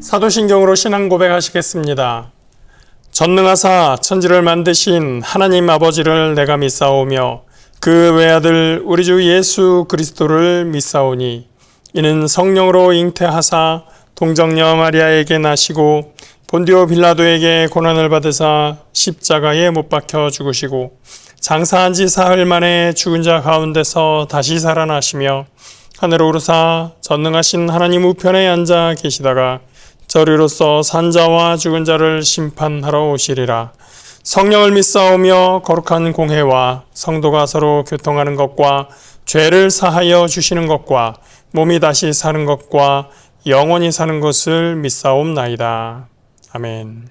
사도신경으로 신앙 고백하시겠습니다. 전능하사 천지를 만드신 하나님 아버지를 내가 믿사오며 그 외아들 우리 주 예수 그리스도를 믿사오니 이는 성령으로 잉태하사 동정녀 마리아에게 나시고 본디오 빌라도에게 고난을 받으사 십자가에 못 박혀 죽으시고 장사한 지 사흘 만에 죽은 자 가운데서 다시 살아나시며 하늘로 오르사 전능하신 하나님 우편에 앉아 계시다가 저리로서 산자와 죽은 자를 심판하러 오시리라. 성령을 믿사오며 거룩한 공회와 성도가 서로 교통하는 것과 죄를 사하여 주시는 것과 몸이 다시 사는 것과 영원히 사는 것을 믿사옵나이다. 아멘.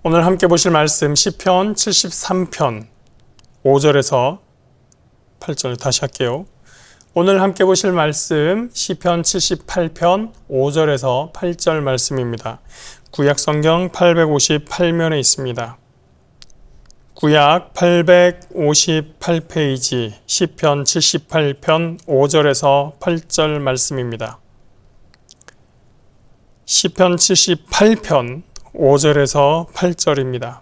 오늘 함께 보실 말씀 시편 73편 5절에서 8절 다시 할게요. 오늘 함께 보실 말씀 시편 78편 5절에서 8절 말씀입니다. 구약 성경 858면에 있습니다. 구약 858페이지 시편 78편 5절에서 8절 말씀입니다. 시편 78편 5절에서 8절입니다.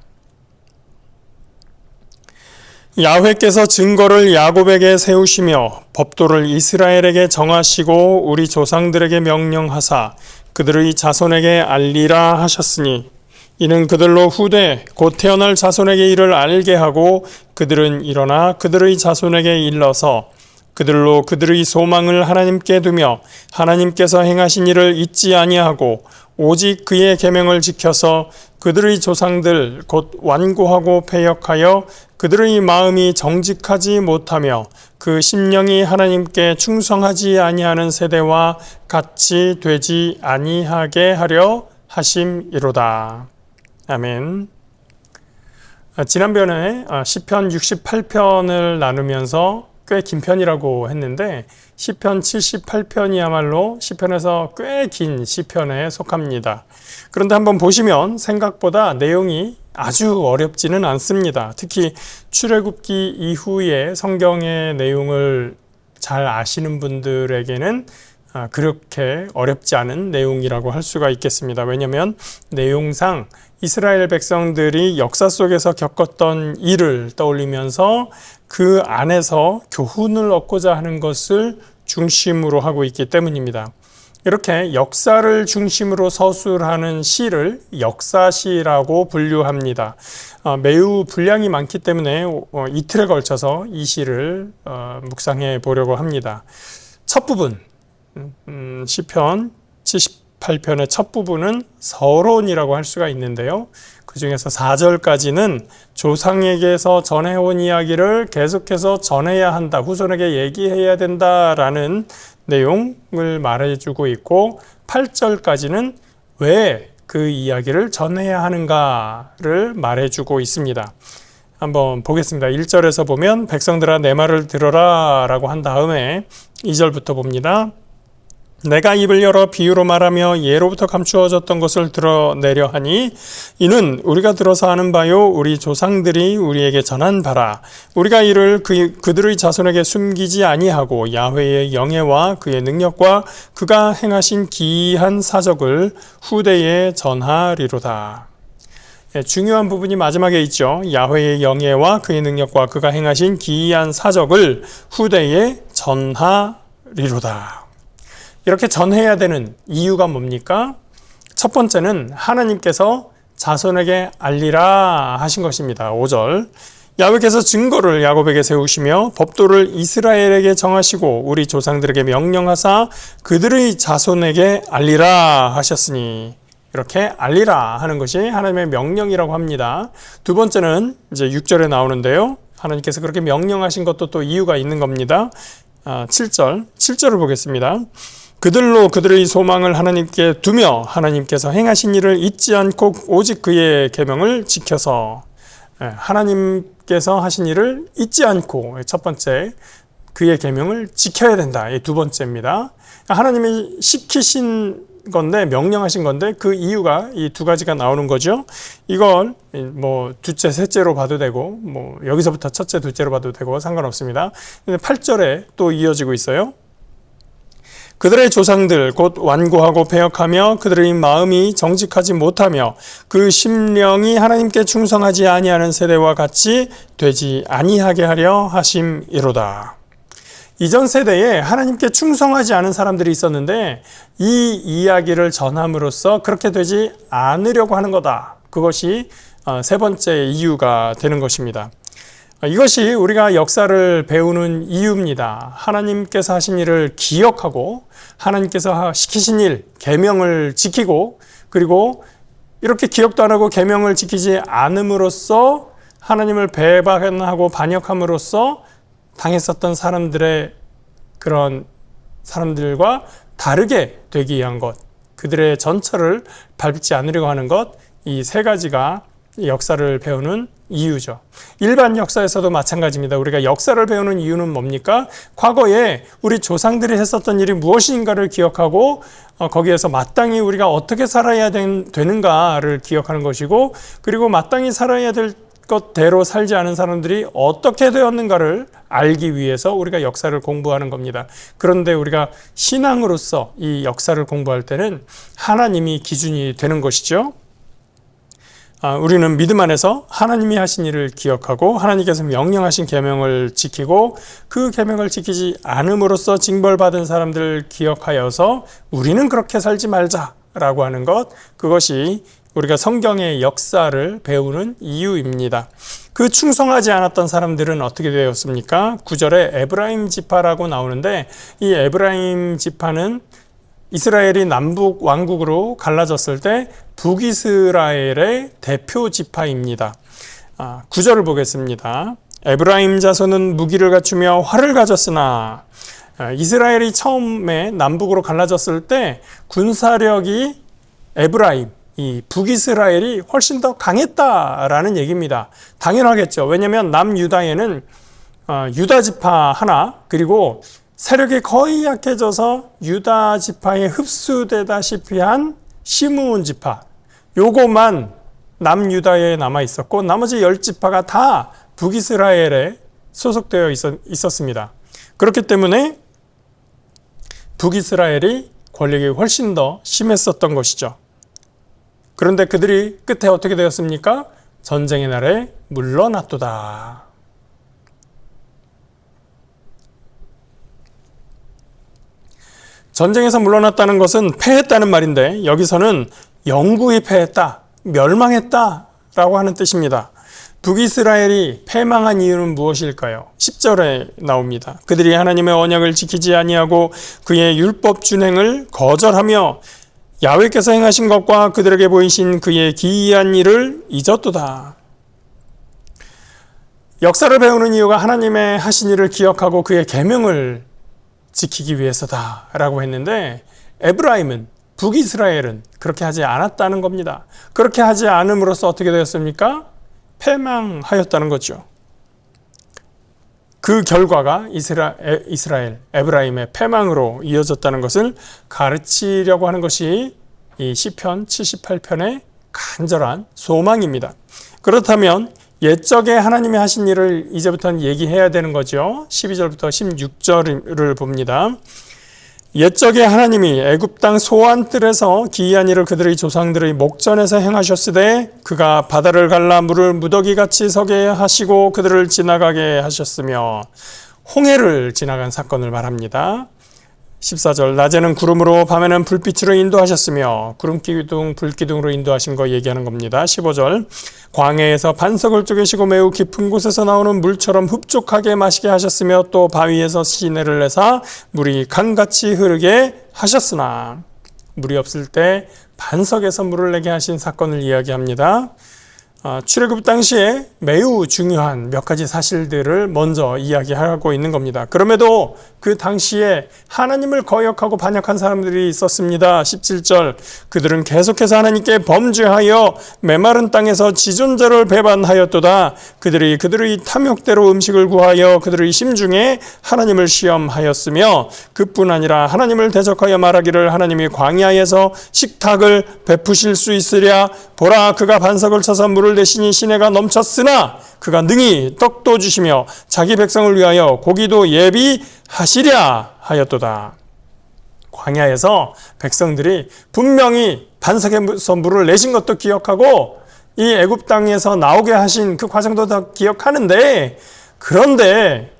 야훼께서 증거를 야곱에게 세우시며 법도를 이스라엘에게 정하시고 우리 조상들에게 명령하사 그들의 자손에게 알리라 하셨으니 이는 그들로 후대 곧 태어날 자손에게 이를 알게 하고 그들은 일어나 그들의 자손에게 일러서 그들로 그들의 소망을 하나님께 두며 하나님께서 행하신 일을 잊지 아니하고 오직 그의 계명을 지켜서 그들의 조상들 곧 완고하고 패역하여 그들의 마음이 정직하지 못하며 그 심령이 하나님께 충성하지 아니하는 세대와 같이 되지 아니하게 하려 하심이로다. 아멘. 지난번에 시편 68편을 나누면서 꽤 긴 편이라고 했는데 시편 78편이야말로 시편에서 꽤 긴 시편에 속합니다. 그런데 한번 보시면 생각보다 내용이 아주 어렵지는 않습니다. 특히 출애굽기 이후에 성경의 내용을 잘 아시는 분들에게는 그렇게 어렵지 않은 내용이라고 할 수가 있겠습니다. 왜냐하면 내용상 이스라엘 백성들이 역사 속에서 겪었던 일을 떠올리면서 그 안에서 교훈을 얻고자 하는 것을 중심으로 하고 있기 때문입니다. 이렇게 역사를 중심으로 서술하는 시를 역사시라고 분류합니다. 매우 분량이 많기 때문에 이틀에 걸쳐서 이 시를 묵상해 보려고 합니다. 첫 부분, 시편 78편의 첫 부분은 서론이라고 할 수가 있는데요. 그 중에서 4절까지는 조상에게서 전해온 이야기를 계속해서 전해야 한다, 후손에게 얘기해야 된다라는 내용을 말해주고 있고 8절까지는 왜 그 이야기를 전해야 하는가를 말해주고 있습니다. 한번 보겠습니다. 1절에서 보면 백성들아 내 말을 들어라 라고 한 다음에 2절부터 봅니다. 내가 입을 열어 비유로 말하며 예로부터 감추어졌던 것을 드러내려 하니 이는 우리가 들어서 아는 바요 우리 조상들이 우리에게 전한 바라. 우리가 이를 그들의 자손에게 숨기지 아니하고 야훼의 영예와 그의 능력과 그가 행하신 기이한 사적을 후대에 전하리로다. 중요한 부분이 마지막에 있죠. 야훼의 영예와 그의 능력과 그가 행하신 기이한 사적을 후대에 전하리로다. 이렇게 전해야 되는 이유가 뭡니까? 첫 번째는 하나님께서 자손에게 알리라 하신 것입니다. 5절 야훼께서 증거를 야곱에게 세우시며 법도를 이스라엘에게 정하시고 우리 조상들에게 명령하사 그들의 자손에게 알리라 하셨으니 이렇게 알리라 하는 것이 하나님의 명령이라고 합니다. 두 번째는 이제 6절에 나오는데요. 하나님께서 그렇게 명령하신 것도 또 이유가 있는 겁니다. 7절을 보겠습니다. 그들로 그들의 소망을 하나님께 두며 하나님께서 행하신 일을 잊지 않고 오직 그의 계명을 지켜서 하나님께서 하신 일을 잊지 않고 첫 번째 그의 계명을 지켜야 된다. 이 두 번째입니다. 하나님이 시키신 건데, 명령하신 건데, 그 이유가 이 두 가지가 나오는 거죠. 이걸 뭐 둘째, 셋째로 봐도 되고, 뭐 여기서부터 첫째, 둘째로 봐도 되고 상관없습니다. 근데 8절에 또 이어지고 있어요. 그들의 조상들 곧 완고하고 패역하며 그들의 마음이 정직하지 못하며 그 심령이 하나님께 충성하지 아니하는 세대와 같이 되지 아니하게 하려 하심이로다. 이전 세대에 하나님께 충성하지 않은 사람들이 있었는데 이 이야기를 전함으로써 그렇게 되지 않으려고 하는 거다. 그것이 세 번째 이유가 되는 것입니다. 이것이 우리가 역사를 배우는 이유입니다. 하나님께서 하신 일을 기억하고 하나님께서 시키신 일, 계명을 지키고 그리고 이렇게 기억도 안 하고 계명을 지키지 않음으로써 하나님을 배반하고 반역함으로써 당했었던 사람들의 그런 사람들과 다르게 되기 위한 것, 그들의 전철을 밟지 않으려고 하는 것, 이 세 가지가 역사를 배우는 이유죠. 일반 역사에서도 마찬가지입니다. 우리가 역사를 배우는 이유는 뭡니까? 과거에 우리 조상들이 했었던 일이 무엇인가를 기억하고 거기에서 마땅히 우리가 어떻게 살아야 되는가를 기억하는 것이고 그리고 마땅히 살아야 될 것대로 살지 않은 사람들이 어떻게 되었는가를 알기 위해서 우리가 역사를 공부하는 겁니다. 그런데 우리가 신앙으로서 이 역사를 공부할 때는 하나님이 기준이 되는 것이죠. 우리는 믿음 안에서 하나님이 하신 일을 기억하고 하나님께서 명령하신 계명을 지키고 그 계명을 지키지 않음으로써 징벌받은 사람들을 기억하여서 우리는 그렇게 살지 말자라고 하는 것, 그것이 우리가 성경의 역사를 배우는 이유입니다. 그 충성하지 않았던 사람들은 어떻게 되었습니까? 9절에 에브라임 지파라고 나오는데 이 에브라임 지파는 이스라엘이 남북 왕국으로 갈라졌을 때 북이스라엘의 대표 지파입니다. 9절을 보겠습니다. 에브라임 자손은 무기를 갖추며 활을 가졌으나 이스라엘이 처음에 남북으로 갈라졌을 때 군사력이 에브라임, 이 북이스라엘이 훨씬 더 강했다라는 얘기입니다. 당연하겠죠. 왜냐하면 남유다에는 유다 지파 하나 그리고 세력이 거의 약해져서 유다 지파에 흡수되다시피 한 시므온 지파, 요거만 남유다에 남아 있었고 나머지 10지파가 다 북이스라엘에 소속되어 있었습니다. 그렇기 때문에 북이스라엘이 권력이 훨씬 더 심했었던 것이죠. 그런데 그들이 끝에 어떻게 되었습니까? 전쟁의 날에 물러났도다. 전쟁에서 물러났다는 것은 패했다는 말인데 여기서는 영구히 패했다, 멸망했다 라고 하는 뜻입니다. 북이스라엘이 패망한 이유는 무엇일까요? 10절에 나옵니다. 그들이 하나님의 언약을 지키지 아니하고 그의 율법 준행을 거절하며 야훼께서 행하신 것과 그들에게 보이신 그의 기이한 일을 잊었도다. 역사를 배우는 이유가 하나님의 하신 일을 기억하고 그의 계명을 지키기 위해서다 라고 했는데 에브라임은, 북이스라엘은 그렇게 하지 않았다는 겁니다. 그렇게 하지 않음으로써 어떻게 되었습니까? 패망하였다는 거죠. 그 결과가 이스라엘, 에브라임의 패망으로 이어졌다는 것을 가르치려고 하는 것이 이 시편 78편의 간절한 소망입니다. 그렇다면 옛적에 하나님이 하신 일을 이제부터는 얘기해야 되는 거죠. 12절부터 16절을 봅니다. 옛적에 하나님이 애굽 땅 소안뜰에서 기이한 일을 그들의 조상들의 목전에서 행하셨으되 그가 바다를 갈라 물을 무더기같이 서게 하시고 그들을 지나가게 하셨으며 홍해를 지나간 사건을 말합니다. 14절 낮에는 구름으로 밤에는 불빛으로 인도하셨으며 구름기둥 불기둥으로 인도하신 거 얘기하는 겁니다. 15절 광야에서 반석을 쪼개시고 매우 깊은 곳에서 나오는 물처럼 흡족하게 마시게 하셨으며 또 바위에서 시내를 내사 물이 강같이 흐르게 하셨으나 물이 없을 때 반석에서 물을 내게 하신 사건을 이야기합니다. 출애굽 당시에 매우 중요한 몇 가지 사실들을 먼저 이야기하고 있는 겁니다. 그럼에도 그 당시에 하나님을 거역하고 반역한 사람들이 있었습니다. 17절, 그들은 계속해서 하나님께 범죄하여 메마른 땅에서 지존자를 배반하였도다. 그들이 그들의 탐욕대로 음식을 구하여 그들의 심중에 하나님을 시험하였으며, 그뿐 아니라 하나님을 대적하여 말하기를 하나님이 광야에서 식탁을 베푸실 수 있으랴. 보라, 그가 반석을 쳐서 물을 대시니 시내가 넘쳤으나 그가 능히 떡도 주시며 자기 백성을 위하여 고기도 예비하시랴 하였도다. 광야에서 백성들이 분명히 반석에서 물을 내신 것도 기억하고 이 애굽 땅에서 나오게 하신 그 과정도 다 기억하는데, 그런데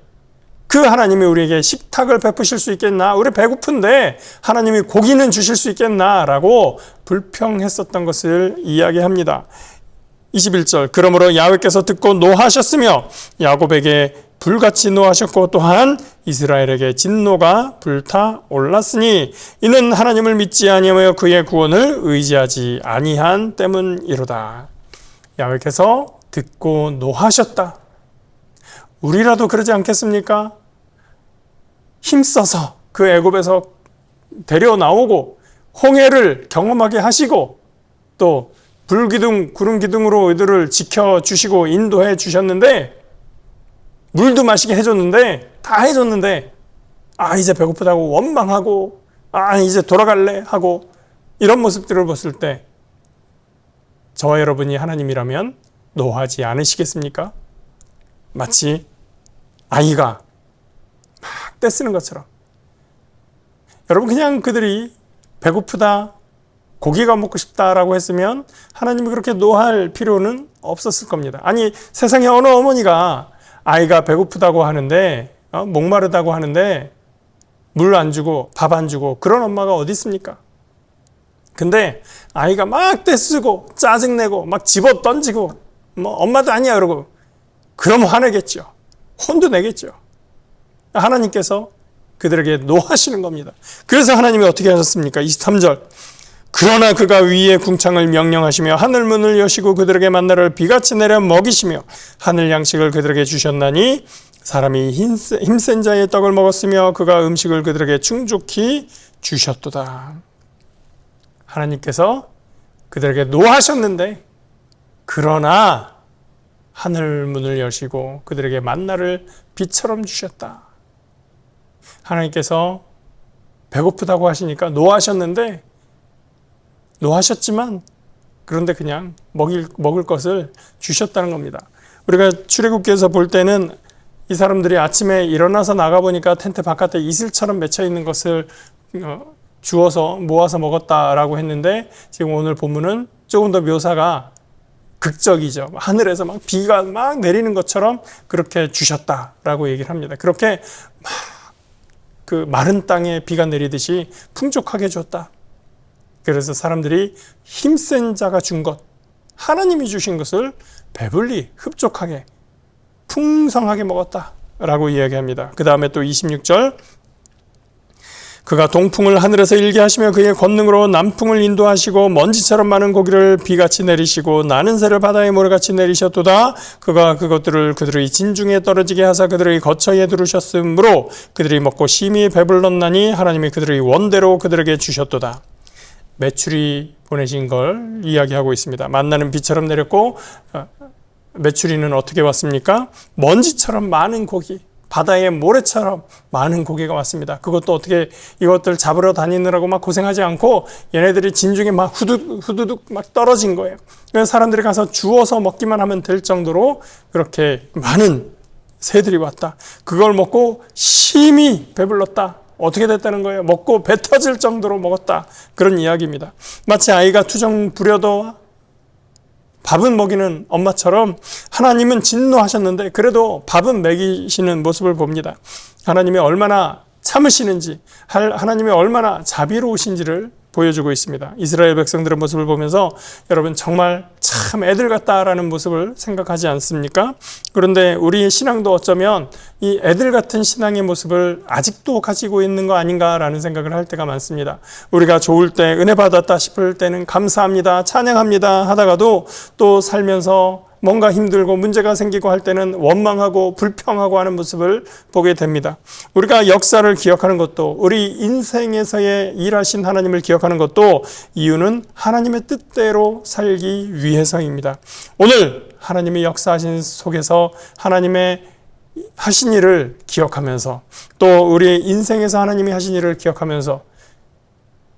그 하나님이 우리에게 식탁을 베푸실 수 있겠나? 우리 배고픈데 하나님이 고기는 주실 수 있겠나? 라고 불평했었던 것을 이야기합니다. 21절, 그러므로 야훼께서 듣고 노하셨으며 야곱에게 불같이 노하셨고 또한 이스라엘에게 진노가 불타올랐으니 이는 하나님을 믿지 아니하며 그의 구원을 의지하지 아니한 때문이로다. 야훼께서 듣고 노하셨다. 우리라도 그러지 않겠습니까? 힘써서 그 애굽에서 데려 나오고 홍해를 경험하게 하시고 또 불기둥, 구름기둥으로 이들을 지켜주시고 인도해 주셨는데, 물도 마시게 해줬는데, 다 해줬는데, 이제 배고프다고 원망하고, 이제 돌아갈래 하고, 이런 모습들을 봤을 때 저와 여러분이 하나님이라면 노하지 않으시겠습니까? 마치 아이가 막 떼쓰는 것처럼. 여러분, 그냥 그들이 배고프다, 고기가 먹고 싶다라고 했으면 하나님이 그렇게 노할 필요는 없었을 겁니다. 아니, 세상에 어느 어머니가 아이가 배고프다고 하는데, 목마르다고 하는데 물 안 주고 밥 안 주고 그런 엄마가 어디 있습니까? 근데 아이가 막 떼쓰고 짜증내고 막 집어 던지고 엄마도 아니야 그러고 그럼 화내겠죠. 혼도 내겠죠. 하나님께서 그들에게 노하시는 겁니다. 그래서 하나님이 어떻게 하셨습니까? 23절, 그러나 그가 위에 궁창을 명령하시며 하늘 문을 여시고 그들에게 만나를 비같이 내려 먹이시며 하늘 양식을 그들에게 주셨나니 사람이 힘센 자의 떡을 먹었으며 그가 음식을 그들에게 충족히 주셨도다. 하나님께서 그들에게 노하셨는데, 그러나 하늘 문을 여시고 그들에게 만나를 비처럼 주셨다. 하나님께서 배고프다고 하시니까 노하셨는데, 노하셨지만 그런데 그냥 먹을 것을 주셨다는 겁니다. 우리가 출애굽기에서 볼 때는 이 사람들이 아침에 일어나서 나가보니까 텐트 바깥에 이슬처럼 맺혀 있는 것을 주워서 모아서 먹었다라고 했는데, 지금 오늘 본문은 조금 더 묘사가 극적이죠. 하늘에서 막 비가 막 내리는 것처럼 그렇게 주셨다라고 얘기를 합니다. 그렇게 막 그 마른 땅에 비가 내리듯이 풍족하게 줬다. 그래서 사람들이 힘센 자가 준 것, 하나님이 주신 것을 배불리 흡족하게 풍성하게 먹었다라고 이야기합니다. 그 다음에 또 26절, 그가 동풍을 하늘에서 일게 하시며 그의 권능으로 남풍을 인도하시고 먼지처럼 많은 고기를 비같이 내리시고 나는 새를 바다에 모래같이 내리셨도다. 그가 그것들을 그들의 진중에 떨어지게 하사 그들의 거처에 두르셨으므로 그들이 먹고 심히 배불렀나니 하나님이 그들의 원대로 그들에게 주셨도다. 메추리 보내신 걸 이야기하고 있습니다. 만나는 비처럼 내렸고 메추리는 어떻게 왔습니까? 먼지처럼 많은 고기, 바다의 모래처럼 많은 고기가 왔습니다. 그것도 어떻게 이것들 잡으러 다니느라고 막 고생하지 않고 얘네들이 진중에 막 후두둑 막 떨어진 거예요. 그래서 사람들이 가서 주워서 먹기만 하면 될 정도로 그렇게 많은 새들이 왔다. 그걸 먹고 심히 배불렀다. 어떻게 됐다는 거예요? 먹고 배 터질 정도로 먹었다. 그런 이야기입니다. 마치 아이가 투정 부려도 밥은 먹이는 엄마처럼 하나님은 진노하셨는데 그래도 밥은 먹이시는 모습을 봅니다. 하나님이 얼마나 참으시는지, 하나님이 얼마나 자비로우신지를 보여주고 있습니다. 이스라엘 백성들의 모습을 보면서 여러분 정말 참 애들 같다라는 모습을 생각하지 않습니까? 그런데 우리의 신앙도 어쩌면 이 애들 같은 신앙의 모습을 아직도 가지고 있는 거 아닌가라는 생각을 할 때가 많습니다. 우리가 좋을 때 은혜 받았다 싶을 때는 감사합니다, 찬양합니다 하다가도 또 살면서 뭔가 힘들고 문제가 생기고 할 때는 원망하고 불평하고 하는 모습을 보게 됩니다. 우리가 역사를 기억하는 것도, 우리 인생에서의 일하신 하나님을 기억하는 것도 이유는 하나님의 뜻대로 살기 위해서입니다. 오늘 하나님의 역사하신 속에서 하나님의 하신 일을 기억하면서, 또 우리의 인생에서 하나님이 하신 일을 기억하면서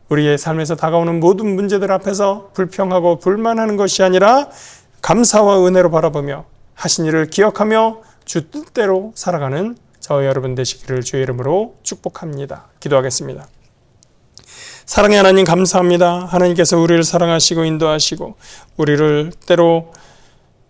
우리의 삶에서 다가오는 모든 문제들 앞에서 불평하고 불만하는 것이 아니라 감사와 은혜로 바라보며 하신 일을 기억하며 주 뜻대로 살아가는 저와 여러분 되시기를 주의 이름으로 축복합니다. 기도하겠습니다. 사랑의 하나님 감사합니다. 하나님께서 우리를 사랑하시고 인도하시고 우리를 때로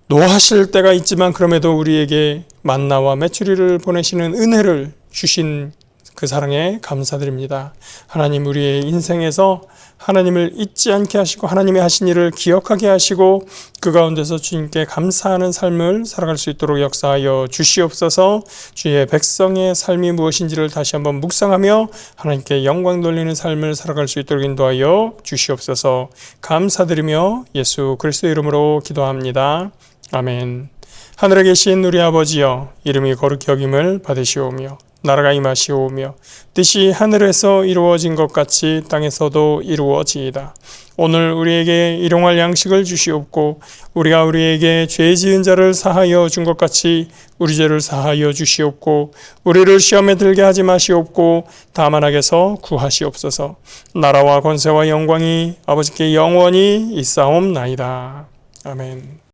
노하실 때가 있지만 그럼에도 우리에게 만나와 메추리를 보내시는 은혜를 주신 그 사랑에 감사드립니다. 하나님, 우리의 인생에서 하나님을 잊지 않게 하시고 하나님의 하신 일을 기억하게 하시고 그 가운데서 주님께 감사하는 삶을 살아갈 수 있도록 역사하여 주시옵소서. 주의 백성의 삶이 무엇인지를 다시 한번 묵상하며 하나님께 영광 돌리는 삶을 살아갈 수 있도록 인도하여 주시옵소서. 감사드리며 예수 그리스도의 이름으로 기도합니다. 아멘. 하늘에 계신 우리 아버지여, 이름이 거룩히 여김을 받으시오며 나라가 임하시오며 뜻이 하늘에서 이루어진 것 같이 땅에서도 이루어지이다. 오늘 우리에게 일용할 양식을 주시옵고 우리가 우리에게 죄 지은 자를 사하여 준 것 같이 우리 죄를 사하여 주시옵고 우리를 시험에 들게 하지 마시옵고 다만 악에서 구하시옵소서. 나라와 권세와 영광이 아버지께 영원히 있사옵나이다. 아멘.